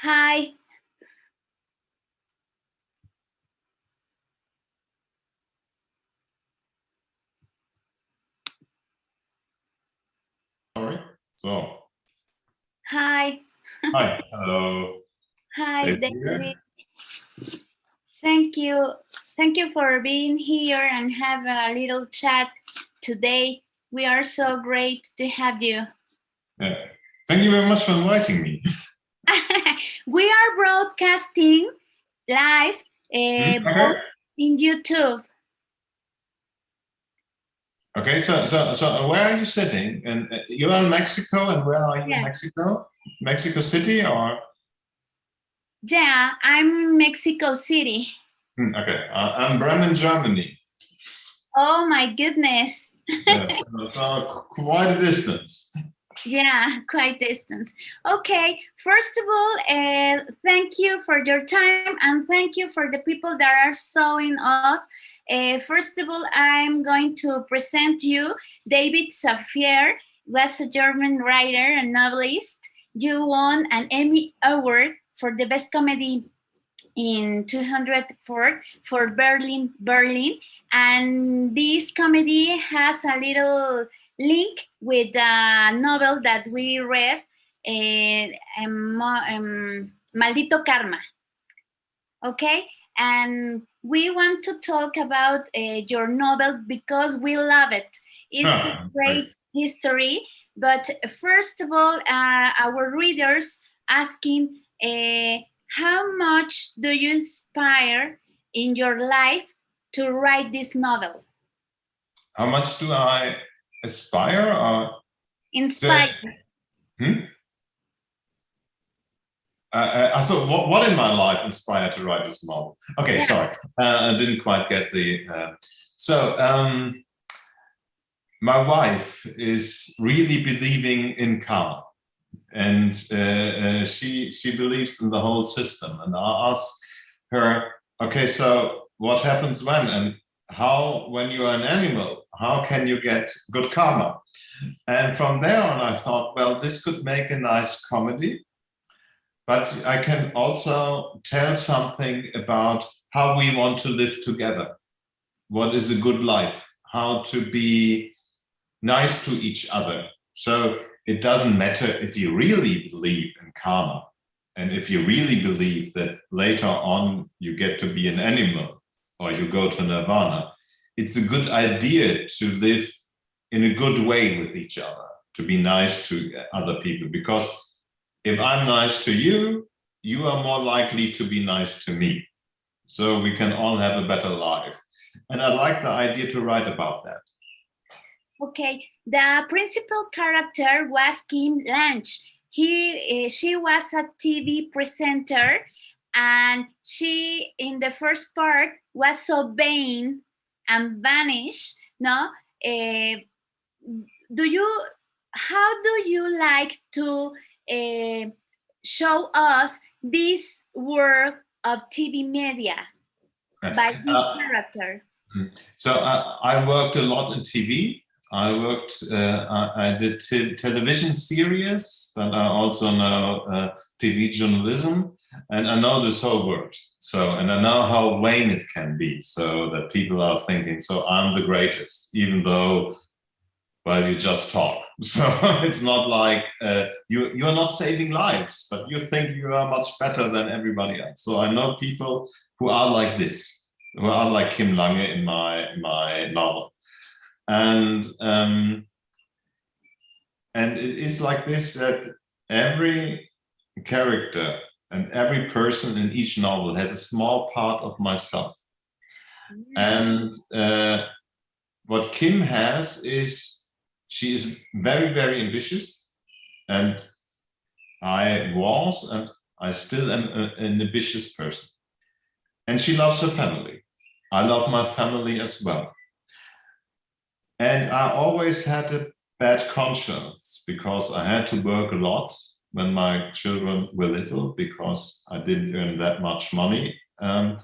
Hi. Sorry. So. Hi. Hi. Hello. Hi, David David. here. Thank you. Thank you for being here and have a little chat today. We are so great to have you. Yeah. Thank you very much for inviting me. We are broadcasting live Okay. both in YouTube. Okay. So where are you sitting? And you're in Mexico, and where are you in Mexico? Mexico City, or? Yeah, I'm in Mexico City. Okay. I'm Bremen, Germany. Oh my goodness. Yeah, so quite a distance. Yeah, quite distance. Okay, first of all, thank you for your time and thank you for the people that are showing us. First of all, I'm going to present you Davod Safier, was a German writer and novelist. You won an Emmy Award for the best comedy in 204 for Berlin, and this comedy has a little link with a novel that we read, Maldito Karma. Okay, and we want to talk about your novel because we love it. It's a great history, but first of all, our readers asking, how much do you inspire in your life to write this novel? How much do I aspire or inspire? So what in my life inspired to write this novel? Okay, yeah. Sorry, I didn't quite get the. My wife is really believing in karma, and she believes in the whole system. And I asked her, okay, so what happens when, and how, when you are an animal, how can you get good karma? And from there on, I thought, well, this could make a nice comedy. But I can also tell something about how we want to live together. What is a good life? How to be nice to each other. So it doesn't matter if you really believe in karma and if you really believe that later on you get to be an animal or you go to nirvana. It's a good idea to live in a good way with each other, to be nice to other people, because if I'm nice to you, you are more likely to be nice to me. So we can all have a better life. And I like the idea to write about that. Okay, the principal character was Kim Lange. She was a TV presenter, and she, in the first part, was so vain and vanished. No, how do you like to show us this world of TV media by this character? So I worked a lot in TV. I did television series, but I also know TV journalism, and I know this whole world. So, and I know how vain it can be, so that people are thinking, so I'm the greatest, even though, well, you just talk. So it's not like you're not saving lives, but you think you are much better than everybody else. So I know people who are like this, who are like Kim Lange in my novel. And it's like this, that every character and every person in each novel has a small part of myself. And what Kim has is, she is very, very ambitious, and I was and I still am an ambitious person. And she loves her family. I love my family as well. And I always had a bad conscience because I had to work a lot when my children were little, because I didn't earn that much money. And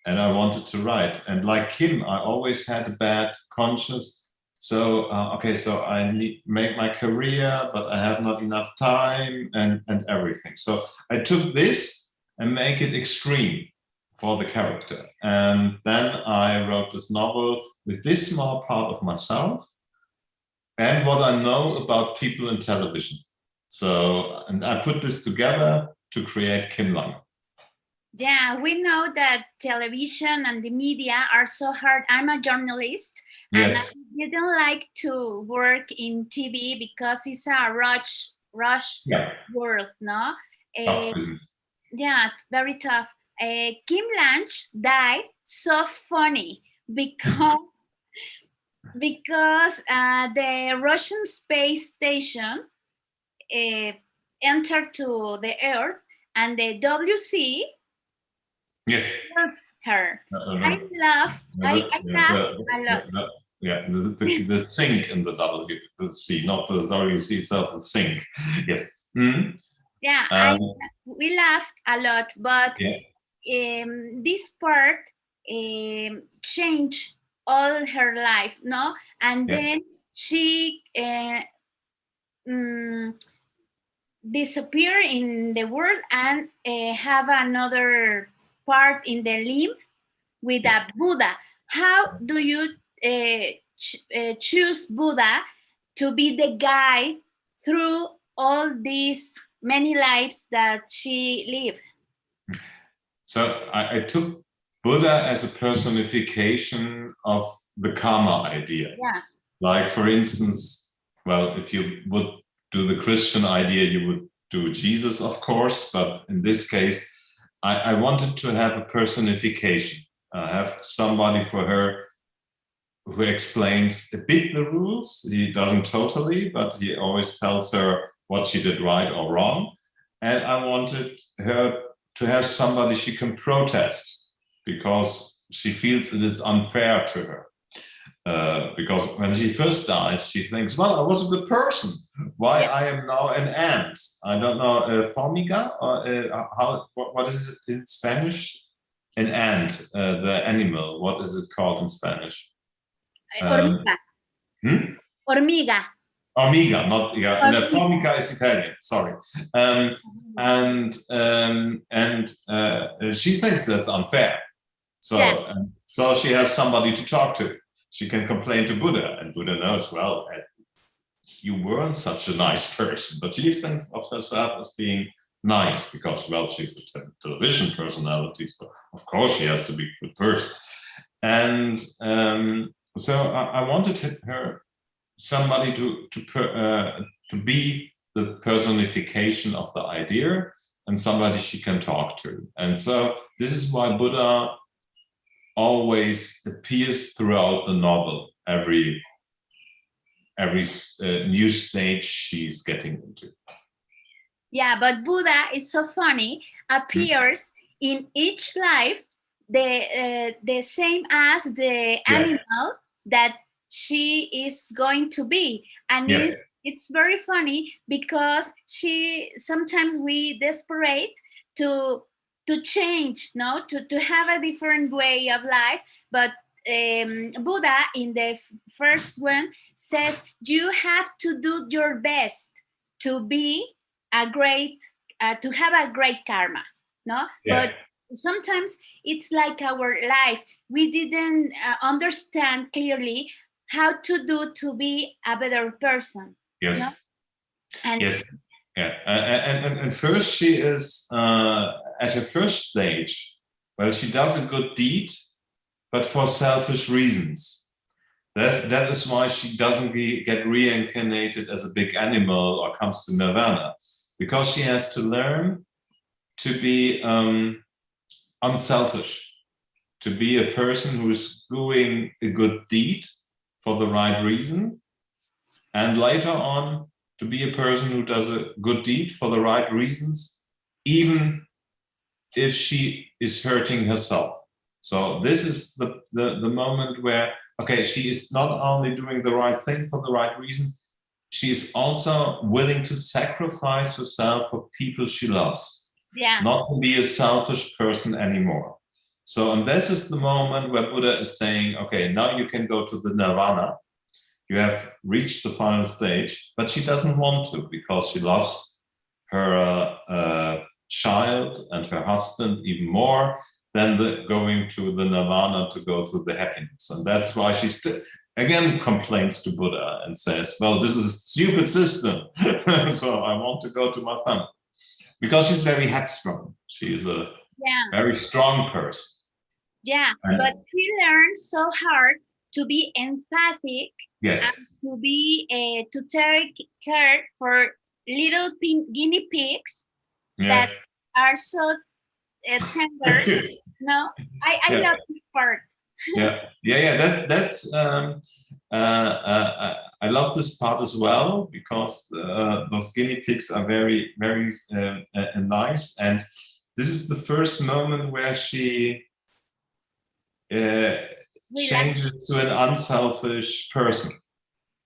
I wanted to write. And like Kim, I always had a bad conscience. So so I need make my career, but I have not enough time and everything. So I took this and make it extreme for the character. And then I wrote this novel with this small part of myself and what I know about people in television. So, and I put this together to create Kim Lang. Yeah, we know that television and the media are so hard. I'm a journalist, and I Yes. didn't like to work in TV because it's a rush Yeah. world, no? Tough Uh, business. yeah, it's very tough. Kim Lange died so funny because the Russian space station entered to the Earth, and the WC Yes. was her. No, I no. laughed. I laughed a lot. The sink in the WC, not the WC itself, the sink. Yes. Mm-hmm. Yeah, we laughed a lot, but Yeah. this part changed all her life, no? And Yeah. then she disappear in the world and have another part in the lymph with a Buddha. How do you choose Buddha to be the guide through all these many lives that she lived? So I took Buddha as a personification of the karma idea. Yeah. Like, for instance, well, if you would do the Christian idea, you would do Jesus, of course, but in this case, I wanted to have a personification, have somebody for her who explains a bit the rules. He doesn't totally, but he always tells her what she did right or wrong. And I wanted her to have somebody she can protest because she feels it is unfair to her. Because when she first dies, she thinks, well, I was a good person. Why I am now an ant? I don't know, formiga? Or what is it in Spanish? An ant, the animal. What is it called in Spanish? Hormiga. Hormiga. Hormiga, not yeah. No, formica is Italian. Sorry, she thinks that's unfair. So so she has somebody to talk to. She can complain to Buddha, and Buddha knows, well, you weren't such a nice person, but she thinks of herself as being nice because, well, she's a television personality, so of course she has to be a good person. And so I wanted her somebody to be the personification of the idea and somebody she can talk to. And so this is why Buddha always appears throughout the novel, every new stage she's getting into. Yeah, but Buddha, it's so funny, appears in each life the same as the animal that she is going to be. And it's very funny because sometimes we desperate to change, no, to have a different way of life. But Buddha in the first one says you have to do your best to be a great to have a great karma, no? But sometimes it's like our life, we didn't understand clearly how to do to be a better person. Yes. No? And and first she is at her first stage, well, she does a good deed, but for selfish reasons. That is why she doesn't get reincarnated as a big animal or comes to nirvana, because she has to learn to be unselfish, to be a person who is doing a good deed for the right reason, and later on to be a person who does a good deed for the right reasons, even if she is hurting herself. So this is the moment where, okay, she is not only doing the right thing for the right reason, she is also willing to sacrifice herself for people she loves. Not to be a selfish person anymore. So, and this is the moment where Buddha is saying, okay, now you can go to the nirvana, you have reached the final stage, but she doesn't want to because she loves her child and her husband even more than going to the nirvana to go to the happiness. And that's why she again complains to Buddha and says, well, this is a stupid system. So I want to go to my family. Because she's very headstrong. She's a very strong person. Yeah, but she learned so hard to be empathic, yes, and to be to take care for little guinea pigs that are so tender. No, I love this part. That's I love this part as well, because those guinea pigs are very, very nice. And this is the first moment where she changes to an unselfish person,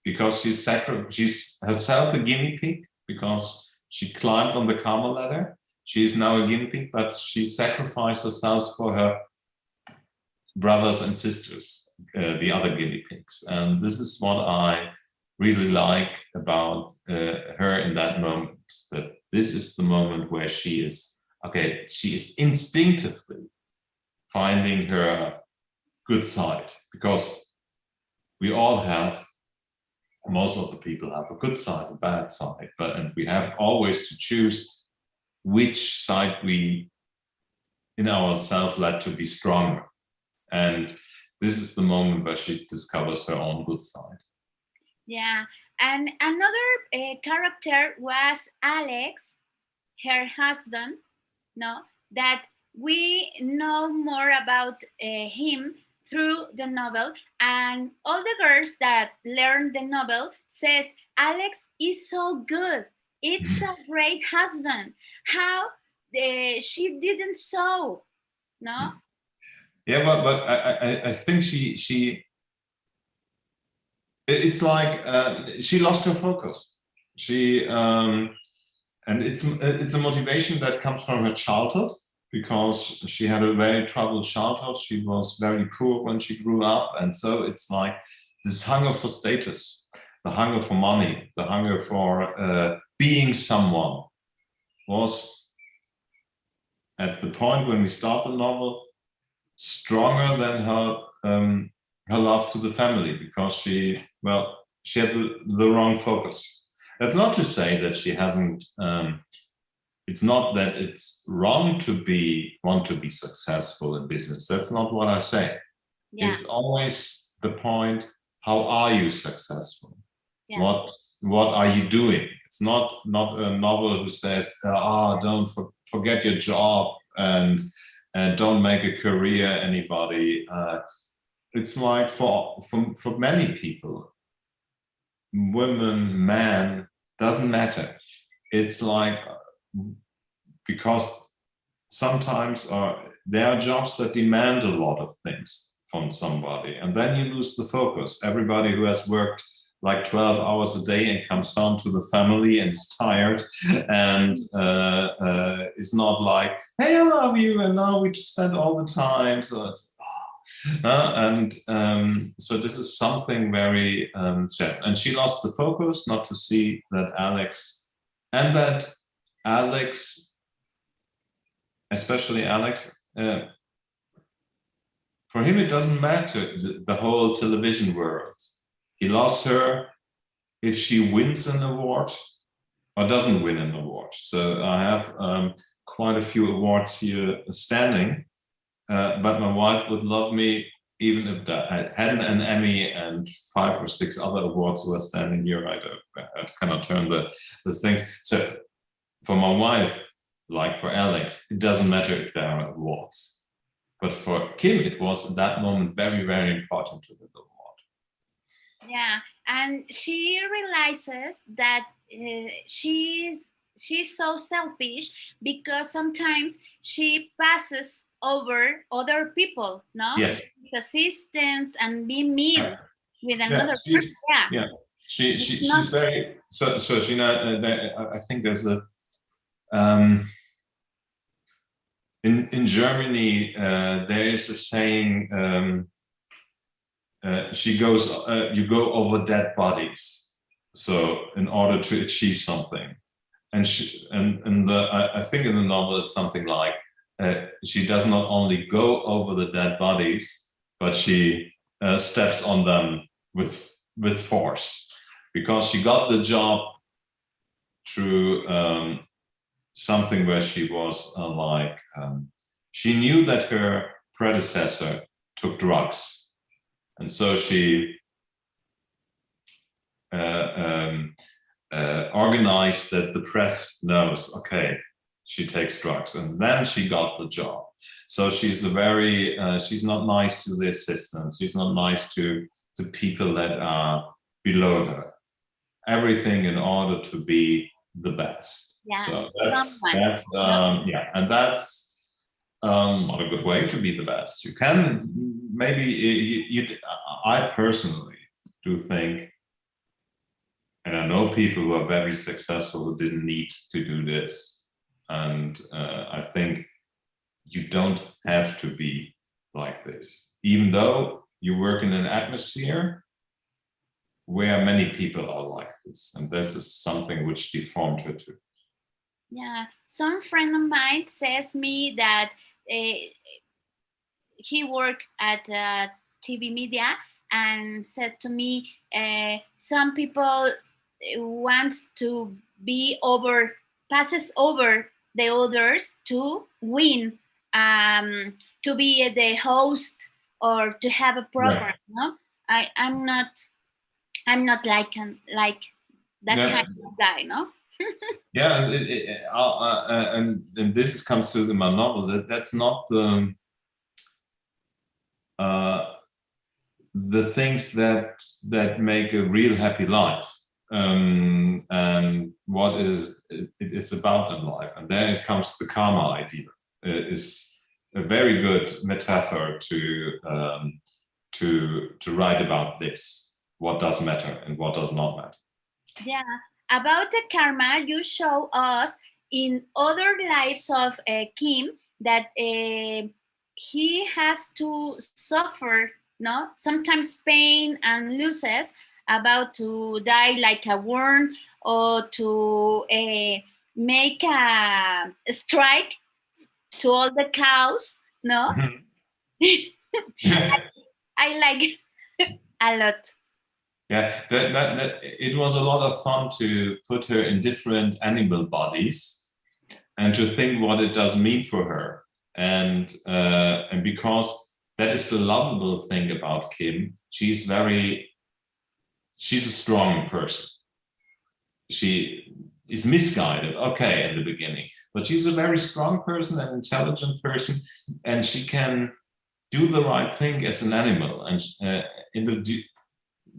because she's herself a guinea pig, because she climbed on the karma ladder. She is now a guinea pig, but she sacrificed herself for her brothers and sisters, the other guinea pigs. And this is what I really like about her in that moment, that this is the moment where she is instinctively finding her good side, because we all have, most of the people have a good side, a bad side, and we have always to choose which side we in ourselves let to be stronger. And this is the moment where she discovers her own good side. Yeah, and another character was Alex, her husband, no, that we know more about him through the novel, and all the girls that learn the novel says Alex is so good. It's a great husband. How she didn't so, no? Yeah, but I think she it's like she lost her focus. She and it's a motivation that comes from her childhood, because she had a very troubled childhood. She was very poor when she grew up, and so it's like this hunger for status, the hunger for money, the hunger for being someone was, at the point when we start the novel, stronger than her love to the family, because she had the wrong focus. That's not to say that she hasn't. It's not that it's wrong to want to be successful in business. That's not what I say. Yeah. It's always the point: how are you successful? Yeah. What are you doing? It's not a novel who says, don't forget your job and don't make a career, anybody. It's like for many people, women, men, doesn't matter. It's like, because sometimes there are jobs that demand a lot of things from somebody, and then you lose the focus. Everybody who has worked like 12 hours a day and comes home to the family and is tired and is not like, hey, I love you, and now we just spend all the time. So it's so this is something very sad. And she lost the focus, not to see that Alex, especially Alex, for him it doesn't matter the whole television world. He loves her if she wins an award or doesn't win an award. So I have quite a few awards here standing, but my wife would love me even if I had an Emmy and 5 or 6 other awards were standing here. I cannot turn the things. So for my wife, like for Alex, it doesn't matter if there are awards. But for Kim, it was at that moment very, very important to win the award. Yeah, and she realizes that she's so selfish because sometimes she passes over other people, no? Yes. Assistance and be mean with another person. Yeah. She's very so she I think there's a in Germany there is a saying, she goes, you go over dead bodies, so in order to achieve something. And I think in the novel it's something like she does not only go over the dead bodies, but she steps on them with force, because she got the job through something where she was she knew that her predecessor took drugs, and so she organized that the press knows, okay, she takes drugs, and then she got the job. So she's a very she's not nice to the assistants, she's not nice to people that are below her, everything in order to be the best. Yeah. So and that's not a good way to be the best. You can maybe I personally do think, and I know people who are very successful who didn't need to do this, and I think you don't have to be like this, even though you work in an atmosphere where many people are like this, and this is something which deformed her too. Yeah, some friend of mine says me that he worked at TV media, and said to me, some people wants to be passes over the others to win, to be the host or to have a program. Right. No, I'm not like that kind of guy. No. Yeah, and this comes to my novel. That's not the things that make a real happy life, and what it is about in life. And then it comes the karma idea. It is a very good metaphor to write about this. What does matter and what does not matter. Yeah, about the karma, you show us in other lives of Kim that he has to suffer, no, sometimes pain and losses, about to die like a worm, or to make a strike to all the cows. No, I like a lot. Yeah, that it was a lot of fun to put her in different animal bodies and to think what it does mean for her. And because that is the lovable thing about Kim, she's a strong person. She is misguided, okay, in the beginning, but she's a very strong person, an intelligent person, and she can do the right thing as an animal. And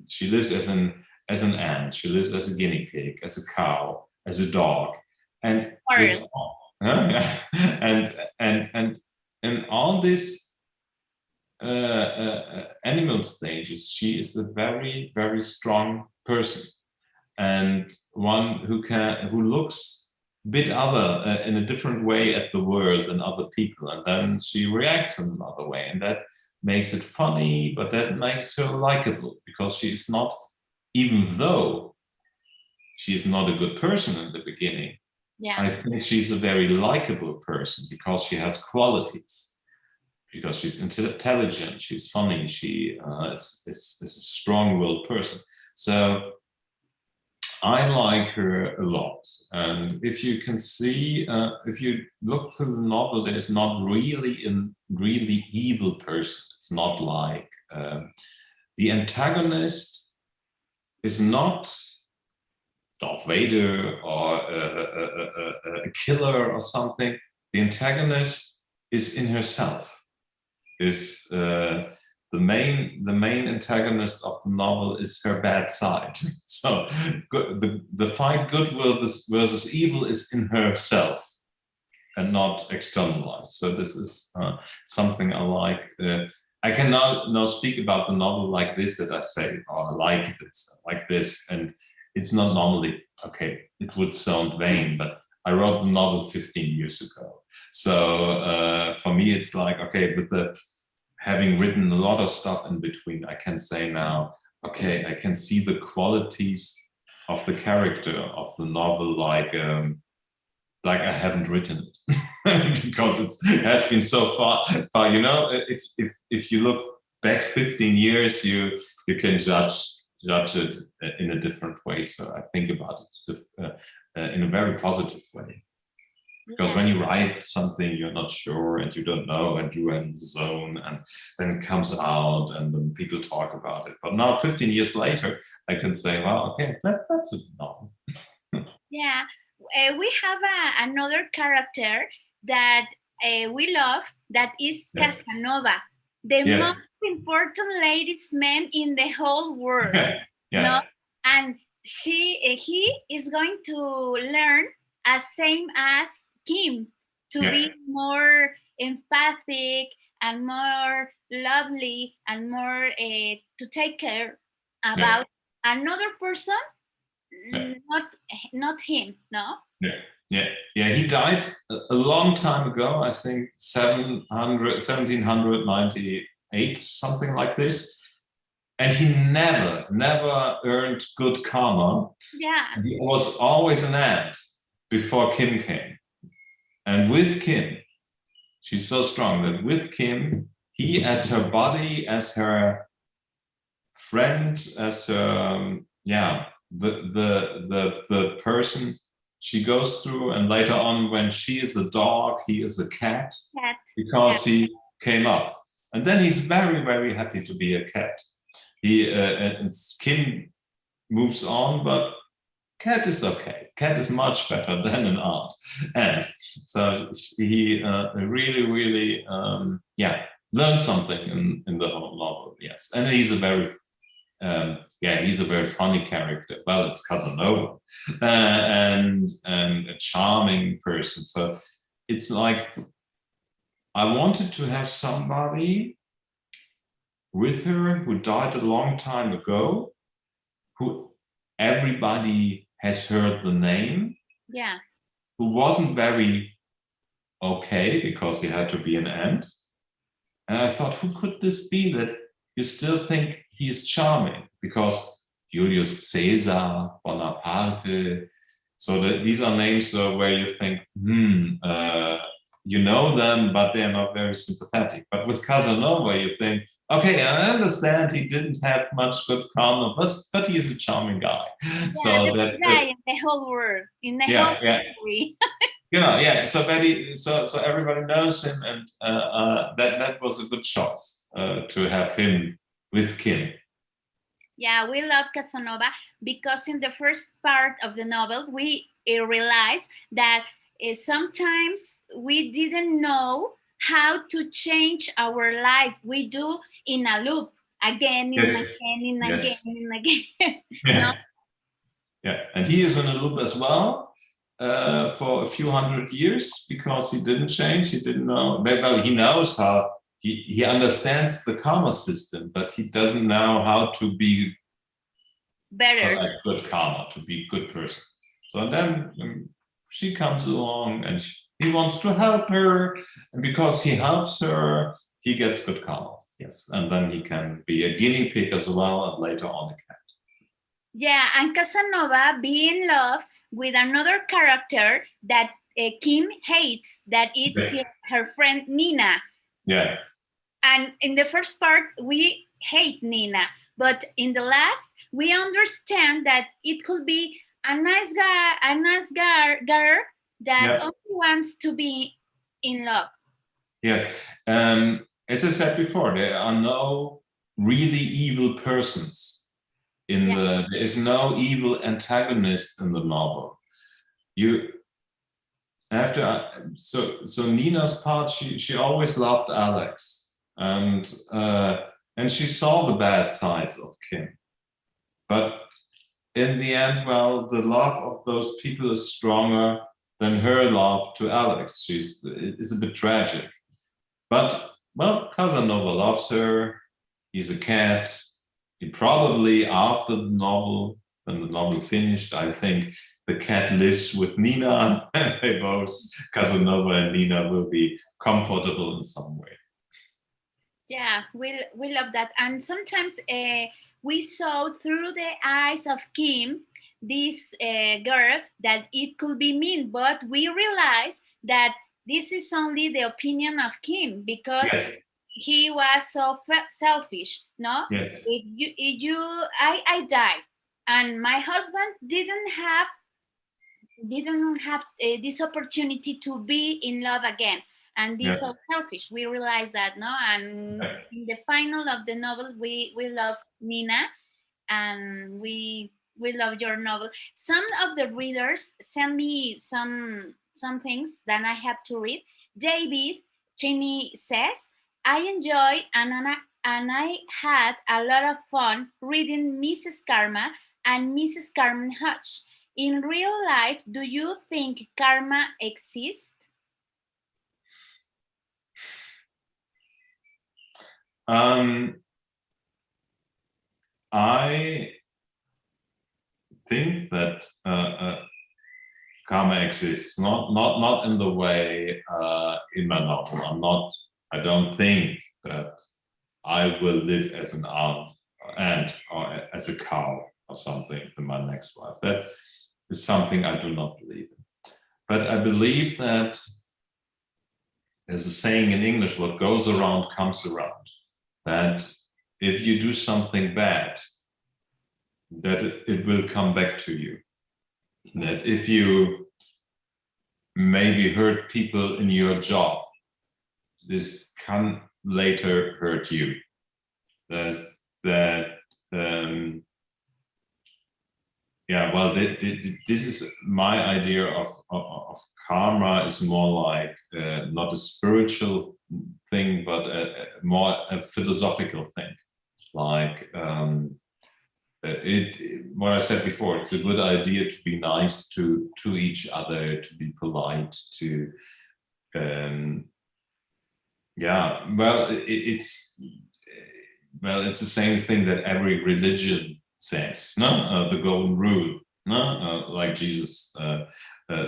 she lives as an ant. She lives as a guinea pig, as a cow, as a dog, and and all these animal stages, she is a very, very strong person, and one who looks a bit other in a different way at the world and other people, and then she reacts in another way, and that makes it funny, but that makes her likable, because she is not, even though she is not a good person in the beginning, I think she's a very likable person because she has qualities, because she's intelligent, she's funny, she is a strong-willed person. So I like her a lot. And if you can see, if you look through the novel, there's not really a really evil person. It's not like the antagonist is not Darth Vader or a killer or something. The antagonist is in herself. Is the main antagonist of the novel is her bad side. So the fight good versus evil is in herself and not externalized. So this is something I like. I can now speak about the novel like this, that I say, oh, I like this, and it's not normally, okay, it would sound vain, but I wrote the novel 15 years ago. So for me, it's like, okay, with the having written a lot of stuff in between, I can say now, okay, I can see the qualities of the character of the novel, like I haven't written it because it has been so far. You know, if you look back 15 years, you can judge it in a different way. So I think about it in a very positive way. Because when you write something, you're not sure and you don't know, and you're in the zone, and then it comes out and then people talk about it. But now, 15 years later, I can say, well, okay, that's a novel. Yeah, we have another character that we love, that is Casanova, the most important ladies man in the whole world. No? And he is going to learn as same as Kim to be more empathic and more lovely and more to take care about another person, not him, no? Yeah. He died a long time ago. I think 1798, something like this. And he never earned good karma. Yeah. And he was always an ant before Kim came. And with Kim, she's so strong that with Kim, he, as her body, as her friend, as her, the person she goes through, and later on, when she is a dog, he is a cat. Because he came up. And then he's very, very happy to be a cat. And Kim moves on, but cat is okay. Cat is much better than an ant. And so he really, learned something in the whole novel. Yes, and he's a very funny character. Well, it's Casanova, and a charming person. So it's like I wanted to have somebody with her who died a long time ago, who everybody has heard the name, who wasn't very okay because he had to be an ant. And I thought, who could this be that you still think he is charming? Because Julius Caesar, Bonaparte, so these are names where you think, you know them, but they're not very sympathetic. But with Casanova, you think, okay, I understand he didn't have much good karma, but he is a charming guy. Yeah, so that in the whole world, in the whole history. So everybody knows him, and that was a good choice to have him with Kim. Yeah, we love Casanova because in the first part of the novel, we realize that sometimes we didn't know how to change our life. We do in a loop, again and again and again and again. Yeah, and he is in a loop as well for a few hundred years because he didn't change. He didn't know. Well, he knows how. He understands the karma system, but he doesn't know how to be better, good karma, to be a good person. So then she comes along and he wants to help her, and because he helps her, he gets good karma. Yes, and then he can be a guinea pig as well, and later on a cat. Yeah, and Casanova be in love with another character that Kim hates, that it's her friend Nina. Yeah. And in the first part, we hate Nina, but in the last, we understand that it could be a nice girl that only wants to be in love. Yes. As I said before, there are no really evil persons there is no evil antagonist in the novel. You have to, so Nina's part, she always loved Alex, and she saw the bad sides of Kim. But in the end, well, the love of those people is stronger than her love to Alex. It's a bit tragic. But, well, Casanova loves her. He's a cat. He probably, after the novel, when the novel finished, I think the cat lives with Nina. They both, Casanova and Nina, will be comfortable in some way. Yeah, we love that. And sometimes we saw through the eyes of Kim, this girl, that it could be mean, but we realized that this is only the opinion of Kim because Yes, he was so selfish. No, yes, if you I died, and my husband didn't have this opportunity to be in love again, and this yes. so selfish. We realize that, no, and in the final of the novel, we love Nina, and we love your novel. Some of the readers send me some things that I have to read. David Cheney says, I enjoy and I had a lot of fun reading Mrs. Karma and Mrs. Carmen Hutch. In real life, do you think karma exists? I think that karma exists, not in the way in my novel. I don't think that I will live as an ant or as a cow or something in my next life. That is something I do not believe in. But I believe that there's a saying in English, what goes around comes around. That if you do something bad, that it will come back to you. That if you maybe hurt people in your job, this can later hurt you. There's that, yeah, well, this is my idea of karma is more like not a spiritual thing, but more a philosophical thing. Like what I said before, it's a good idea to be nice to each other, to be polite, to yeah, well, it's the same thing that every religion says, no? The golden rule, no? Like Jesus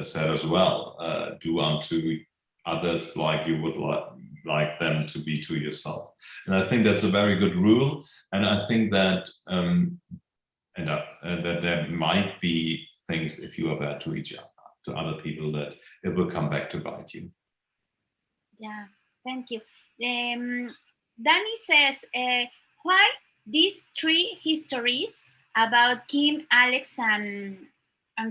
said as well, do unto others like you would like them to be to yourself. And I think that's a very good rule. And I think that that there might be things, if you are bad to each other, to other people, that it will come back to bite you. Yeah, thank you. Danny says, why these three histories about Kim, Alex, and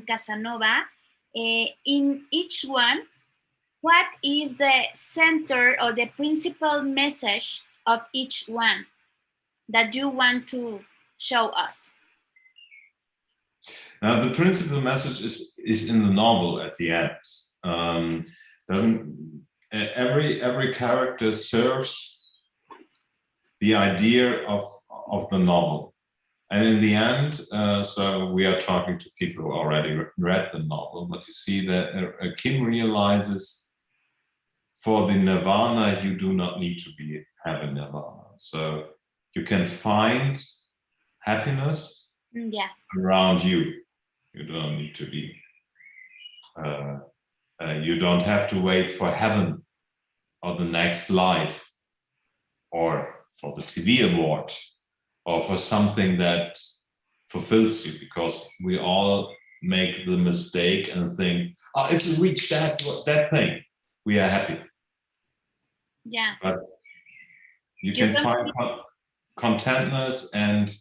Casanova? In each one, what is the center or the principal message of each one that you want to show us? Now, the principal message is in the novel at the end. Doesn't every character serves the idea of the novel, and in the end, so we are talking to people who already read the novel, but you see that Kim realizes for the nirvana you do not need to have a nirvana, so you can find happiness around you. You don't need to be, you don't have to wait for heaven or the next life or for the TV award or for something that fulfills you, because we all make the mistake and think, oh, if we reach that thing, we are happy. Yeah. But you can find contentness and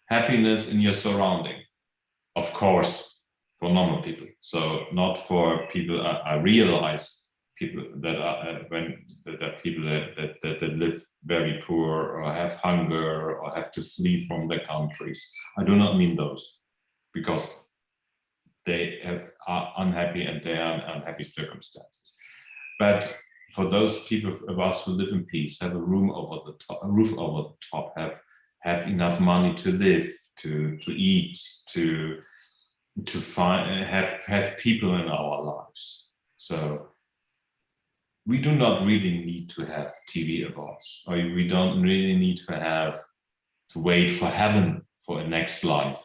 happiness in your surrounding. Of course, for normal people. So not for people. I realize people that are people that live very poor or have hunger or have to flee from their countries. I do not mean those, because they are unhappy and they are in unhappy circumstances. But for those people of us who live in peace, have a roof over the top, have enough money to live, to eat, to find have people in our lives. So we do not really need to have TV awards, or we don't really need to wait for heaven for a next life.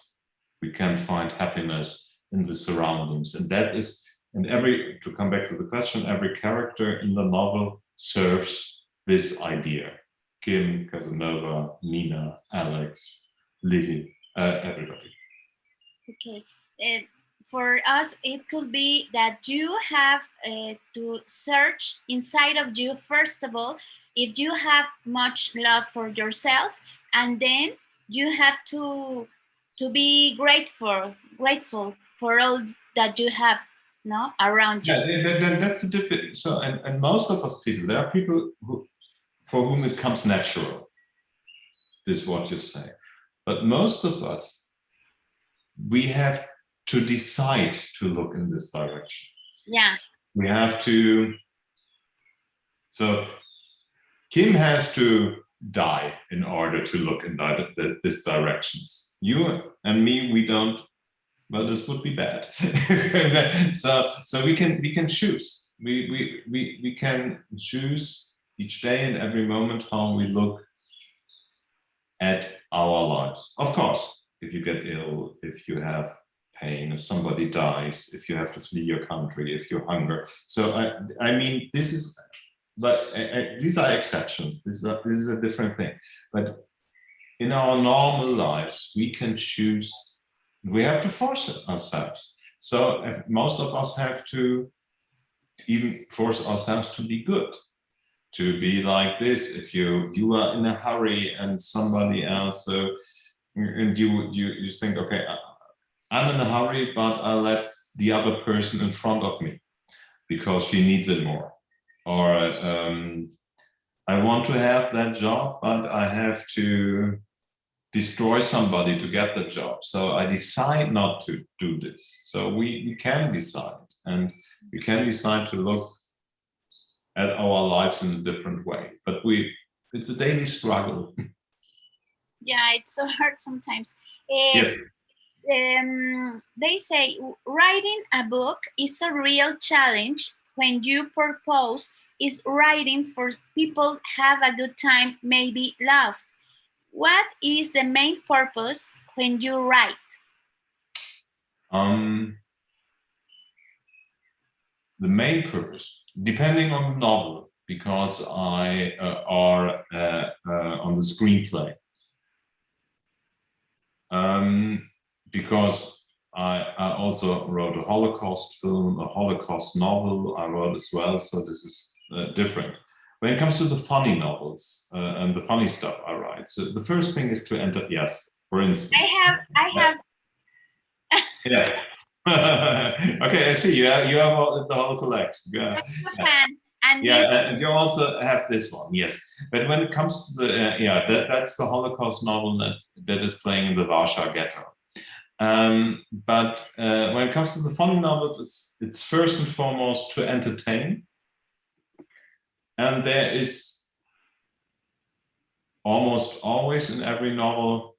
We can find happiness in the surroundings, and that is, and to come back to the question, every character in the novel serves this idea. Kim, Casanova, Nina, Alex, Lily, everybody. Okay. For us, it could be that you have to search inside of you, first of all, if you have much love for yourself, and then you have to be grateful for all that you have, no, around you. Yeah, that's a different. So, and most of us people, there are people for whom it comes natural. This is what you say, but most of us, we have to decide to look in this direction. Yeah. We have to. So, Kim has to die in order to look in this directions. You and me, we don't. Well, this would be bad. so we can choose. We can choose each day and every moment how we look at our lives. Of course, if you get ill, if you have pain, if somebody dies, if you have to flee your country, if you're hungry. So I mean, this is, but these are exceptions. This is a different thing. But in our normal lives, we can choose. We have to force ourselves. So most of us have to even force ourselves to be good, to be like this. If you are in a hurry and somebody else, and you think, okay, I'm in a hurry, but I'll let the other person in front of me because she needs it more. Or I want to have that job, but I have to destroy somebody to get the job. So I decide not to do this. So we can decide, and we can decide to look at our lives in a different way. But it's a daily struggle. Yeah, it's so hard sometimes. Yes. They say writing a book is a real challenge when your purpose is writing for people have a good time, maybe laugh. What is the main purpose when you write? The main purpose, depending on the novel, because I are on the screenplay. Because I also wrote a Holocaust film, a Holocaust novel I wrote as well, so this is different. When it comes to the funny novels and the funny stuff I write, so the first thing is to enter, yes, for instance. I have. Yeah. Okay, I see. You have the whole collection. Yeah. And you also have this one, yes. But when it comes to the that's the Holocaust novel that is playing in the Warsaw ghetto. But when it comes to the funny novels, it's first and foremost to entertain. And there is almost always in every novel,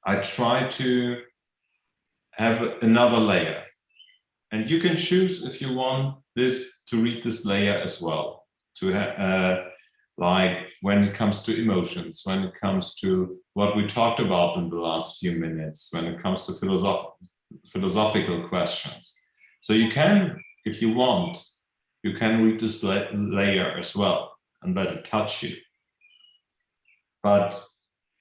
I try to have another layer. And you can choose if you want this to read this layer as well. To like when it comes to emotions, when it comes to what we talked about in the last few minutes, when it comes to philosophical questions. So you can, if you want, you can read this layer as well and let it touch you. But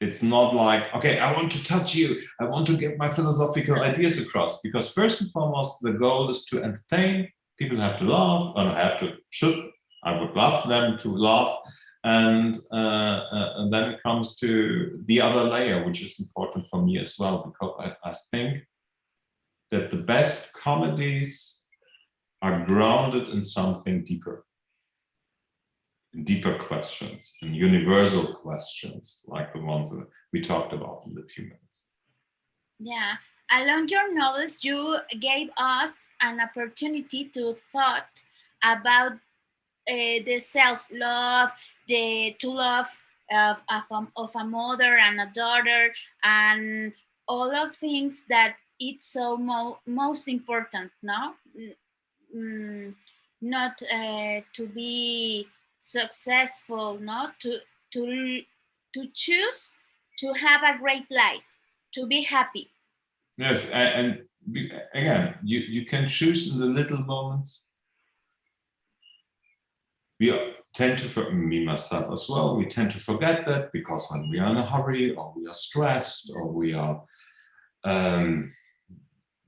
it's not like, okay, I want to touch you. I want to get my philosophical ideas across. Because first and foremost, the goal is to entertain. People have to laugh, or should. I would love them to laugh. And then it comes to the other layer, which is important for me as well, because I think that the best comedies are grounded in something deeper. Deeper questions and universal questions like the ones that we talked about in a few minutes. Yeah, along your novels, you gave us an opportunity to thought about the self-love, to love of a mother and a daughter, and all of things that it's so most important, no? Not to be successful, not to choose to have a great life, to be happy. Yes, and again, you can choose in the little moments. tend to, me myself as well, we tend to forget that, because when we are in a hurry, or we are stressed, or we are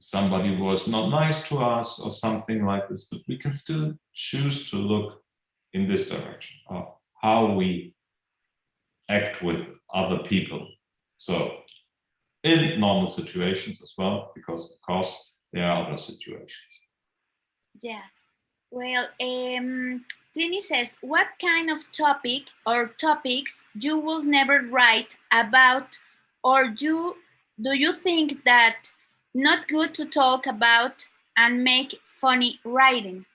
somebody was not nice to us or something like this, but we can still choose to look in this direction, how we act with other people. So in normal situations as well, because of course there are other situations. Yeah. Well, Trini says, what kind of topic or topics you will never write about, or do you think that not good to talk about and make funny writing?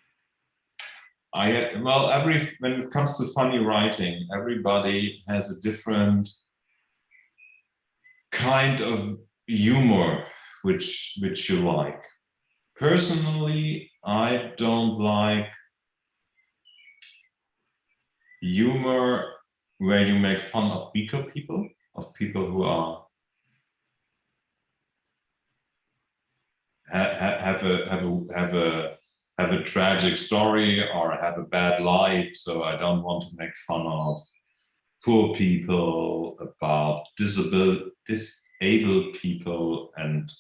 Well, when it comes to funny writing, everybody has a different kind of humor which you like. Personally, I don't like humor where you make fun of weaker people, of people who are have a tragic story or have a bad life. So I don't want to make fun of poor people, about disabled people, and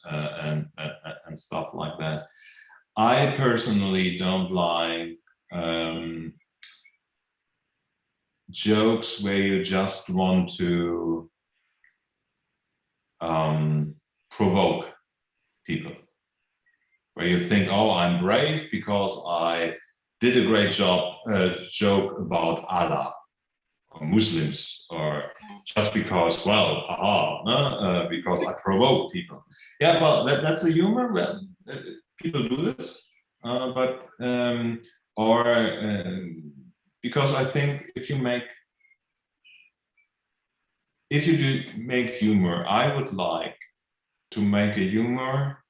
stuff like that. I personally don't like jokes where you just want to provoke people, where you think, oh, I'm brave because I did a great joke about Allah or Muslims, or just because, well, because I provoke people. Yeah, well, that's a humor. Well, people do this, because I think if you do make humor, I would like to make a humor.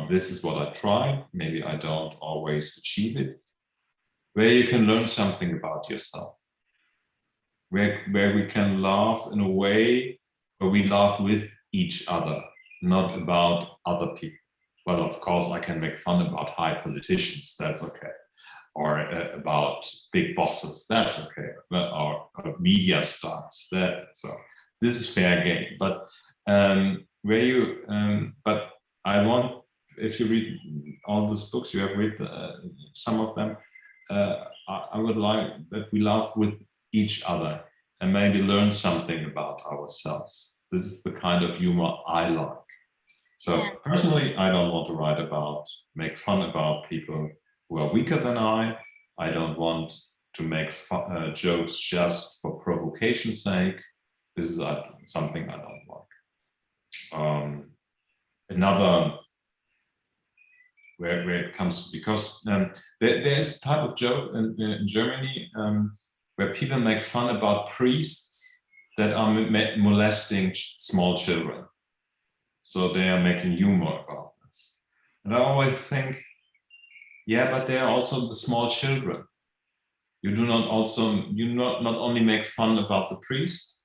This is what I try. Maybe I don't always achieve it. Where you can learn something about yourself. Where we can laugh in a way where we laugh with each other, not about other people. Well, of course, I can make fun about high politicians. That's okay. Or about big bosses. That's okay. Or media stars. So this is fair game. But but I want, if you read all these books, you have read some of them, I would like that we laugh with each other and maybe learn something about ourselves. This is the kind of humor I like. So personally, I don't want to make fun about people who are weaker than I. I don't want to make jokes just for provocation's sake. This is something I don't like. Another where it comes, because there's a type of joke in Germany where people make fun about priests that are molesting small children. So they are making humor about this. And I always think, yeah, but they are also the small children. You not only make fun about the priest,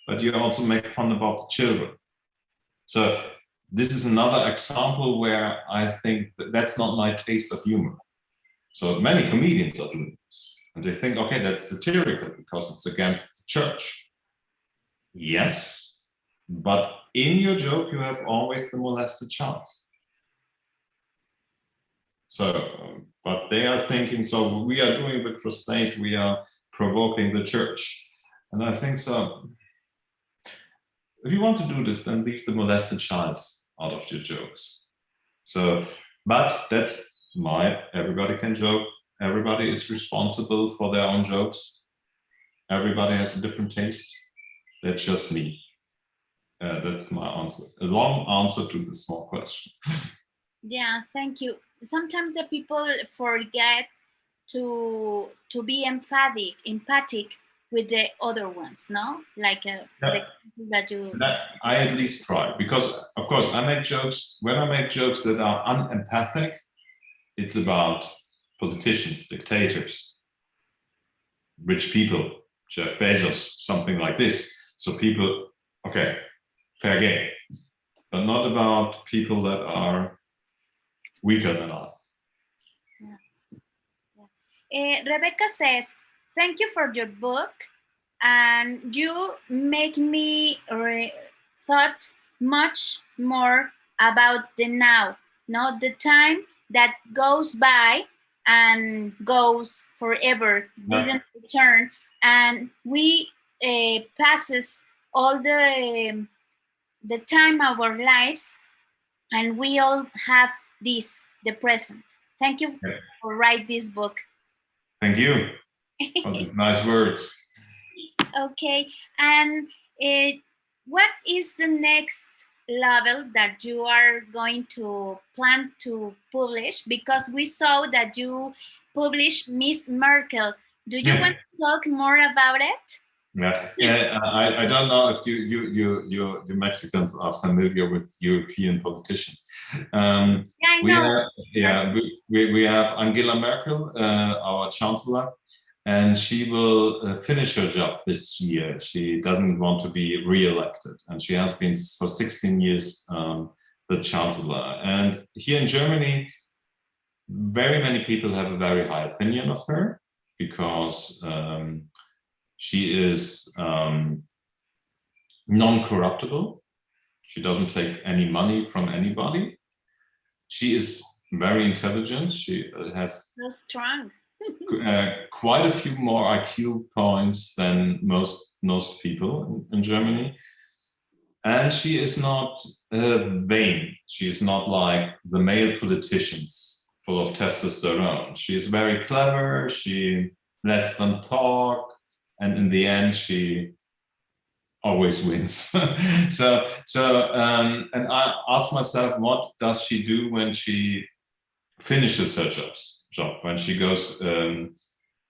but you also make fun about the children. So this is another example where I think that's not my taste of humor. So many comedians are doing this. And they think, okay, that's satirical because it's against the church. Yes, but in your joke, you have always the molested child. So, but they are thinking, so we are doing the crusade, we are provoking the church. And I think so, if you want to do this, then leave the molested child out of your jokes. So, but that's everybody can joke. Everybody is responsible for their own jokes. Everybody has a different taste. That's just me. That's my answer. A long answer to this small question. Yeah, thank you. Sometimes the people forget to be empathic with the other ones, no? Like that you. I at least try, because of course I make jokes. When I make jokes that are unempathic, it's about politicians, dictators, rich people, Jeff Bezos, something like this. So people, okay, fair game, but not about people that are weaker than I. Rebecca says, thank you for your book, and you make me thought much more about the now, not the time that goes by and goes forever, didn't return, and we passes all the time of our lives, and we all have this, the present. Thank you for write this book. Thank you for these nice words. Okay, and what is the next level that you are going to plan to publish? Because we saw that you published Miss Merkel. Do you want to talk more about it? Yeah, I don't know if you Mexicans are familiar with European politicians. Yeah, I know. We have Angela Merkel, our chancellor, and she will finish her job this year. She doesn't want to be re-elected, and she has been for 16 years the chancellor. And here in Germany, very many people have a very high opinion of her because she is non-corruptible. She doesn't take any money from anybody. She is very intelligent. She has so strong. quite a few more IQ points than most people in Germany. And she is not vain. She is not like the male politicians full of testosterone. She is very clever. She lets them talk. And in the end, she always wins. And I ask myself, what does she do when she finishes her job, when she goes in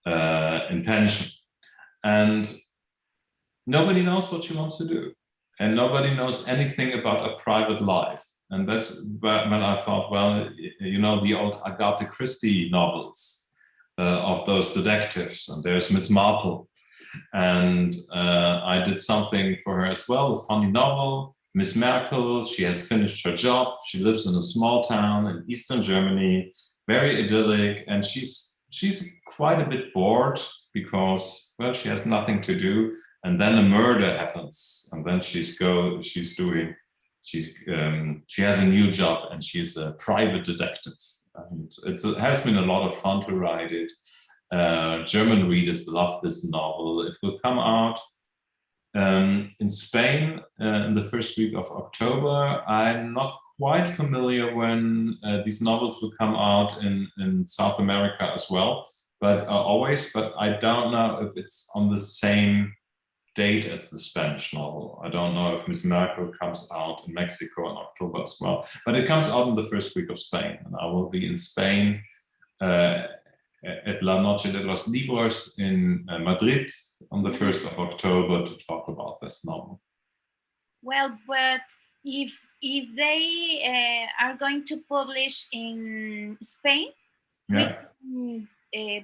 pension? And nobody knows what she wants to do. And nobody knows anything about her private life. And that's when I thought, well, you know, the old Agatha Christie novels of those detectives. And there's Miss Marple. And I did something for her as well, a funny novel, Miss Merkel. She has finished her job. She lives in a small town in Eastern Germany, very idyllic, and she's quite a bit bored because, well, she has nothing to do. And then a murder happens, and then she has a new job, and she's a private detective. And it has been a lot of fun to write it. German readers love this novel. It will come out in Spain in the first week of October. I'm not quite familiar when these novels will come out in South America as well, but I don't know if it's on the same date as the Spanish novel. I don't know if Miss Merkel comes out in Mexico in October as well, but it comes out in the first week of Spain, and I will be in Spain at La Noche de los Libros in Madrid on the 1st of October to talk about this novel. Well, but if they are going to publish in Spain, we can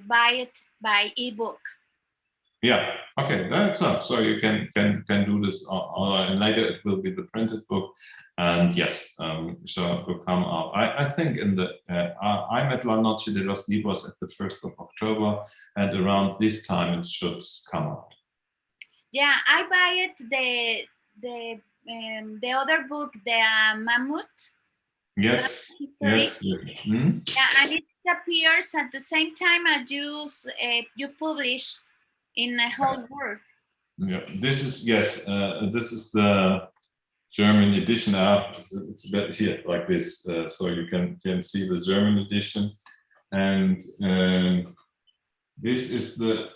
buy it by ebook. Yeah, okay, that's up. So you can do this and later it will be the printed book. And yes, so it will come out. I think I'm at La Noche de los Libros at the 1st of October, and around this time it should come out. Yeah, I buy it the other book, the Mammoth. Yes. Yes. Mm-hmm. Yeah, and it appears at the same time as you publish in the whole world. Yeah, this is this is the German edition. It's a bit here like this, so you can see the German edition, and this is the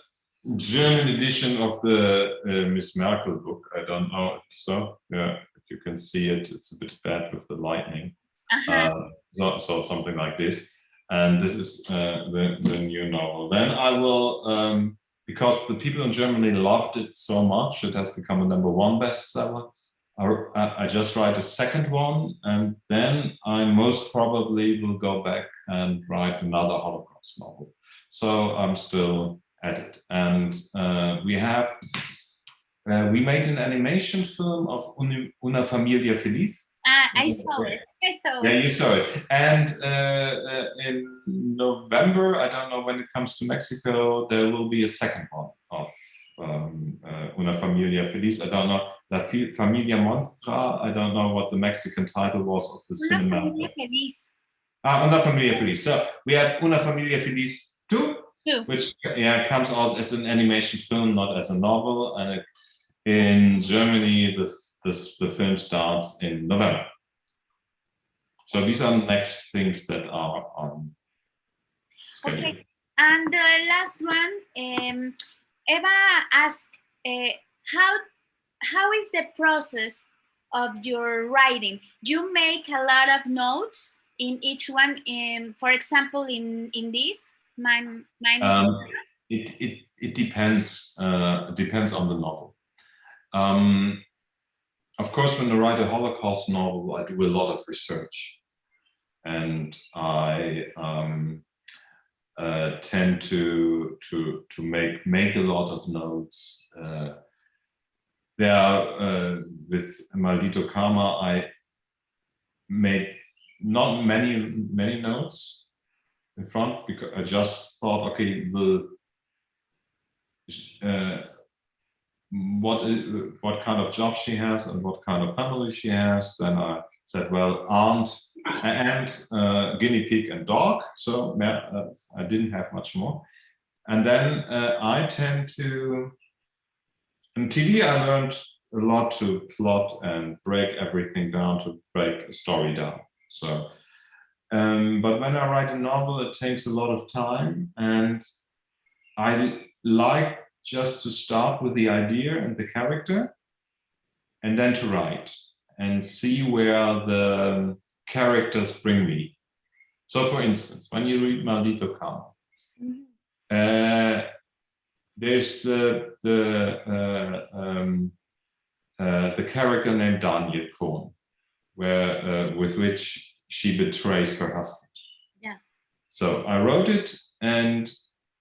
German edition of the Miss Merkel book. I don't know so. Yeah, if you can see it, it's a bit bad with the lightning. So something like this, and this is the new novel. Then I will. Because the people in Germany loved it so much, it has become a #1 bestseller. I just write a second one, and then I most probably will go back and write another Holocaust novel. So I'm still at it. And we made an animation film of Una Familia Feliz. I saw it. I saw Yeah, it. you saw it. And in November, I don't know when it comes to Mexico, there will be a second one of Una Familia Feliz. I don't know. Familia Monstra. I don't know what the Mexican title was of the Una cinema. familia feliz. Una Familia Feliz. So we have Una Familia Feliz 2, Two. which comes out as an animation film, not as a novel. And in Germany, the film starts in November. So these are the next things that are on schedule. Okay. And the last one, Eva asked, how is the process of your writing? You make a lot of notes in each one. For example, in this, mine is. It depends. Depends on the novel. Of course, when I write a Holocaust novel, I do a lot of research, and I tend to make a lot of notes. There are, with Maldito Karma, I made not many notes in front, because I just thought, okay, what kind of job she has and what kind of family she has. Then I said, well, aunt and guinea pig and dog. So I didn't have much more. And then I tend to, in TV, I learned a lot to plot and break everything down, to break a story down. So, but when I write a novel, it takes a lot of time, and I like just to start with the idea and the character, and then to write and see where the characters bring me. So, for instance, when you read Maldito Karma, there's the character named Daniel Kohn, with which she betrays her husband. Yeah. So I wrote it, and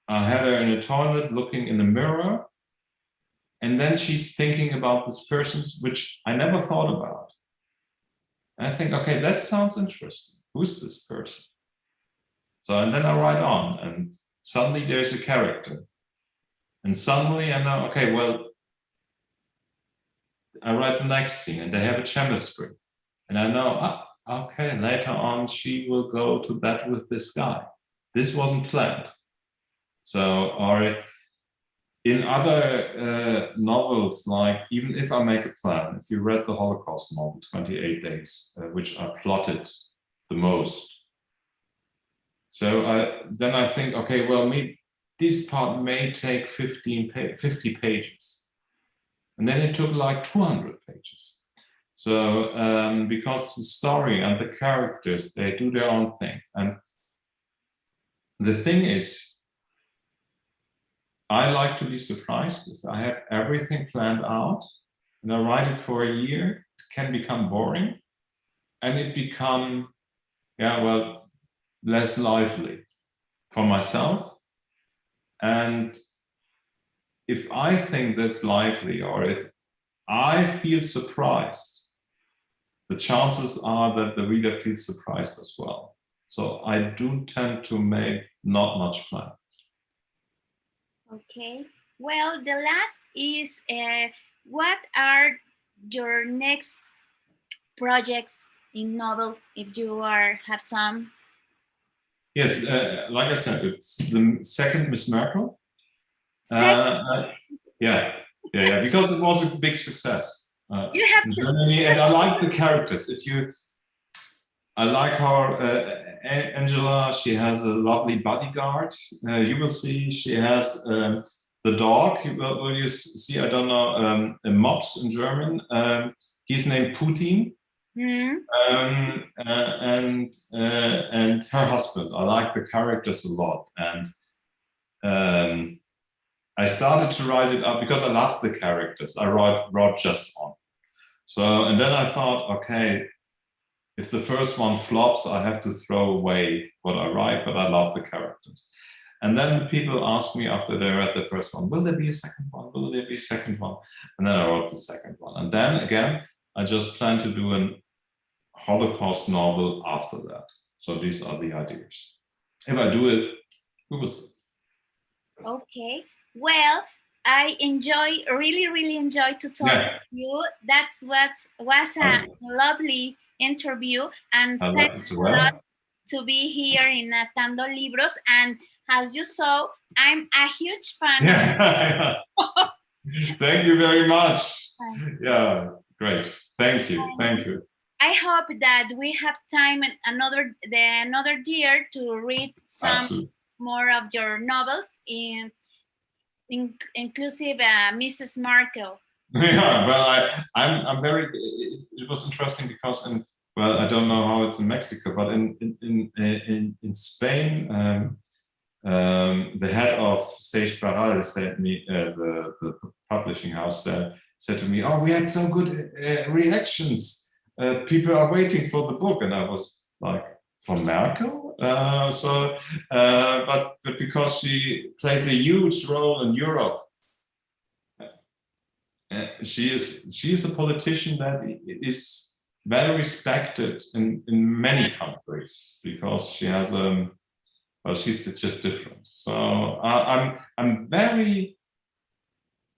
I had her in a toilet looking in the mirror, and then she's thinking about this person, which I never thought about. And I think, okay, that sounds interesting. Who's this person? So, and then I write on, and suddenly there's a character. And suddenly I know, okay, well, I write the next scene, and they have a chemistry. And I know, okay, later on she will go to bed with this guy. This wasn't planned. So, or in other novels, like, even if I make a plan, if you read the Holocaust novel, 28 Days, which I plotted the most. So then I think, okay, well, this part may take 50 pages. And then it took like 200 pages. So because the story and the characters, they do their own thing. And the thing is, I like to be surprised. If I have everything planned out and I write it for a year, it can become boring, and it become, less lively for myself. And if I think that's lively, or if I feel surprised, the chances are that the reader feels surprised as well. So I do tend to make not much plan. Okay. Well, the last is, what are your next projects in novel, if you have some? Yes, like I said, it's the second Miss Merkel. Yeah, because it was a big success You have in Germany, and I like the characters. I like how Angela, she has a lovely bodyguard. You will see she has the dog. Will you see? I don't know, a mops in German. He's named Putin. Mm-hmm. And her husband. I like the characters a lot, and I started to write it up because I love the characters. I wrote just on. So, and then I thought, okay, if the first one flops, I have to throw away what I write, but I love the characters. And then the people asked me after they read the first one, will there be a second one? Will there be a second one? And then I wrote the second one. And then again, I just plan to do Holocaust novel after that. So these are the ideas. If I do it, we will see. Okay. Well, I really enjoy to talk with you. That's what was a lovely interview, and thanks a lot to be here in Atando Libros. And as you saw, I'm a huge fan of Thank you very much. Yeah, great. Thank you. Thank you. I hope that we have time another year to read some more of your novels, inclusive Mrs. Markle. Yeah, well, I'm very. It was interesting because I don't know how it's in Mexico, but in Spain, the head of Seix Barral said me, the publishing house said to me, "Oh, we had so good reactions. People are waiting for the book," and I was like, "For Merkel?" But because she plays a huge role in Europe. She is a politician that is very respected in many countries because she has she's just different. So I'm very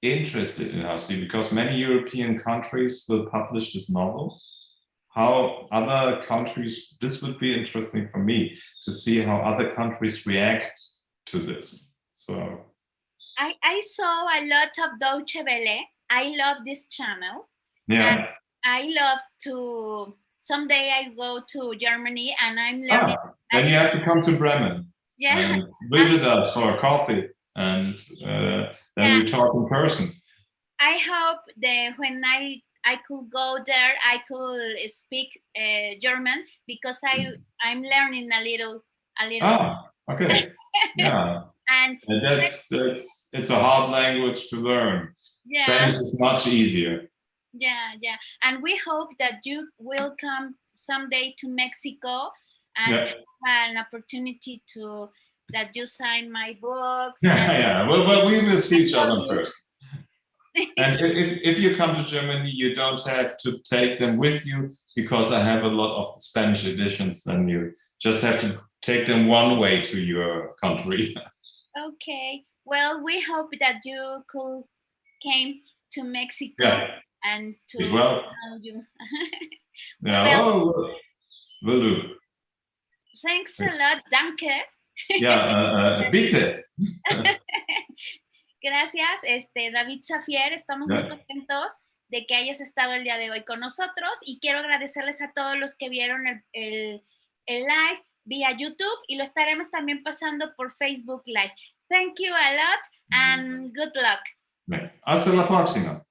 interested in how she, because many European countries will publish this novel. How other countries, this would be interesting for me to see how other countries react to this. So I saw a lot of Deutsche Welle. I love this channel. Yeah. And I love to, someday I go to Germany and I'm learning. Then you have to come to Bremen. Yeah. And visit us for a coffee, and then we talk in person. I hope that when I could go there, I could speak German, because I'm learning a little. Ah, okay. Yeah. And that's it's a hard language to learn. Yeah. Spanish is much easier. Yeah. And we hope that you will come someday to Mexico and have an opportunity to that you sign my books. Yeah. Well, we will see each other in person. And if you come to Germany, you don't have to take them with you, because I have a lot of Spanish editions. Then you just have to take them one way to your country. Okay. Well, we hope that you came to Mexico and to know you. Yeah. Will do. Thanks a lot. Danke. Bitte. Gracias, David Safier. Estamos muy contentos de que hayas estado el día de hoy con nosotros, y quiero agradecerles a todos los que vieron el live vía YouTube, y lo estaremos también pasando por Facebook Live. Thank you a lot and good luck. Hasta la próxima.